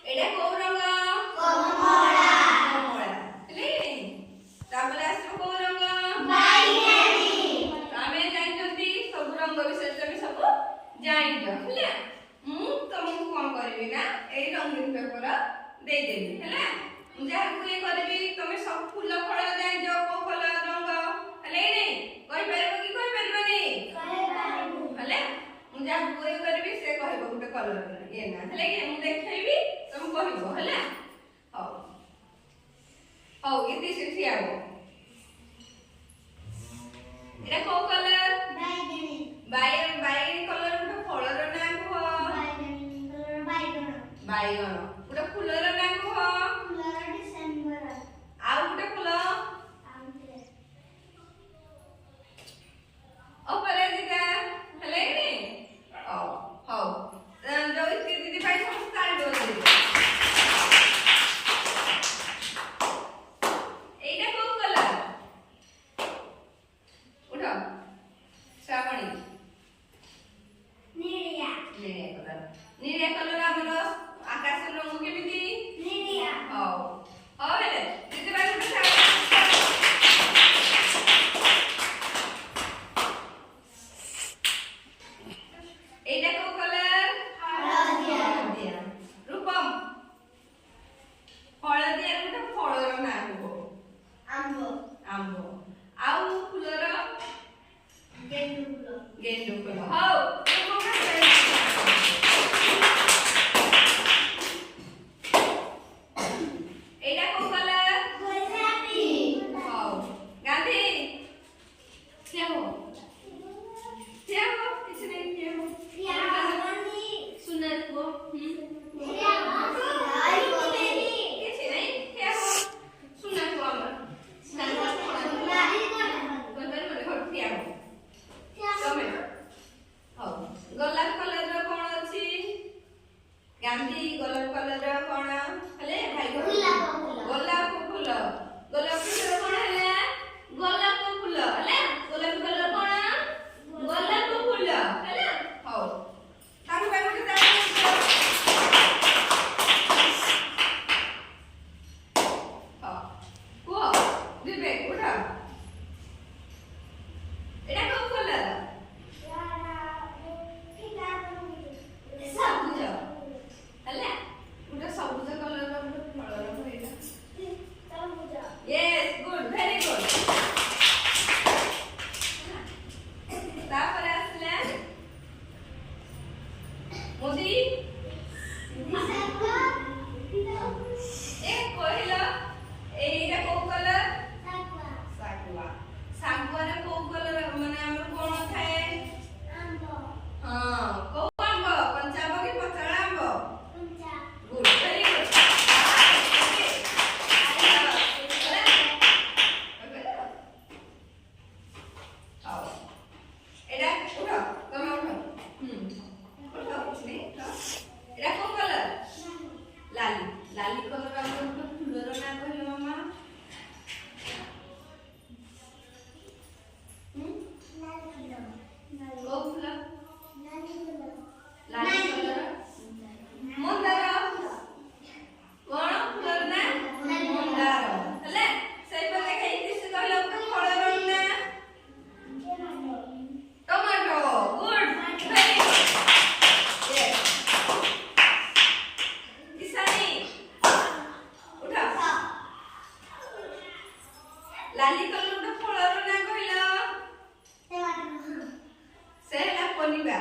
एटा को रंग कमला कमला ले तापर आसो को रंग बाईगणी आमे जानिछंती सब रंग विषय तमे सब जानिछो हला मु तुमको कोन करबी ना ए रंगीन पेपर दे देबी हला मु जा को करबी तमे सब फूल फळ जानिछो को कलर रंग हले नै कहि परबो कि कहि परबनी कहि परबो हले मु जा को करबी से कहबो गुटे कलर ये ना हले कि मु देखैबी तुम कहबो हला हौ हौ इति सिथि आबो एटा को कलर बाईगणी बाईगणी कलर गुटे फळर ना को बाईगणी कलर बाईगण बाईगण गुटे फूलर ना को फूलर डिसेंबर आ गुटे फूल अपराजिता हले नि हौ हौ जोइती दीदी भाई समस्त ताली बजाइबे एटा को कलर उठो श्रावणी नीलिया कलर हमर आकाश रंग केमिति नीलिया हौ हौ हेले दीदी भाई उठो एटा को कलर हळदिया रूपम हळदिया गुटे फळर ना हो आंबो आंबो आउ फुलर गेंडू फूल हौ एटा को कलर गुलाबी हौ गांधी क्या हो किसी ने क्या हो सुनत को क्या हो किसी नहीं क्या हो सुनत को हमर बंदर मने हट क्या हो तमे हौ गोलाप कलर रो कोन अछि गांधी गोलाप कलर रो कोन हले भाई गोलाप फूल गोलाप फूल कोन हले गोलाप फूल हले गोलाप कलर कोन गोलाप फूल हले हौ तारु भाई मते हां को दिबे उठा एटा को कलर सबुज हले उठा सबुज कलर रो फळ रो एटा सबुज यस गुड वेरी गुड तापर आसला मोदी एक कहला एटा को कलर सागवा सागवा रे को कलर माने हमर कोन थाए आंबो हां को आंबो कंचा आंबो कि पचड़ा आंबो कंचा गुड वेरी गुड आओ एटा उठो तमे उठो उठो कुछ नहीं एटा को कलर लाली लाली कलर हमर फूलर ना कहले मामा को फूल लाली कलर मंदार कोन फूलर ना मंदार हले सही पर लिखा इंग्लिश कहले फळर ना tomato good very good yes किसानी उठा लाली कलर गुटे फळर ना कहला टमाटो से ହେଲା पनिबा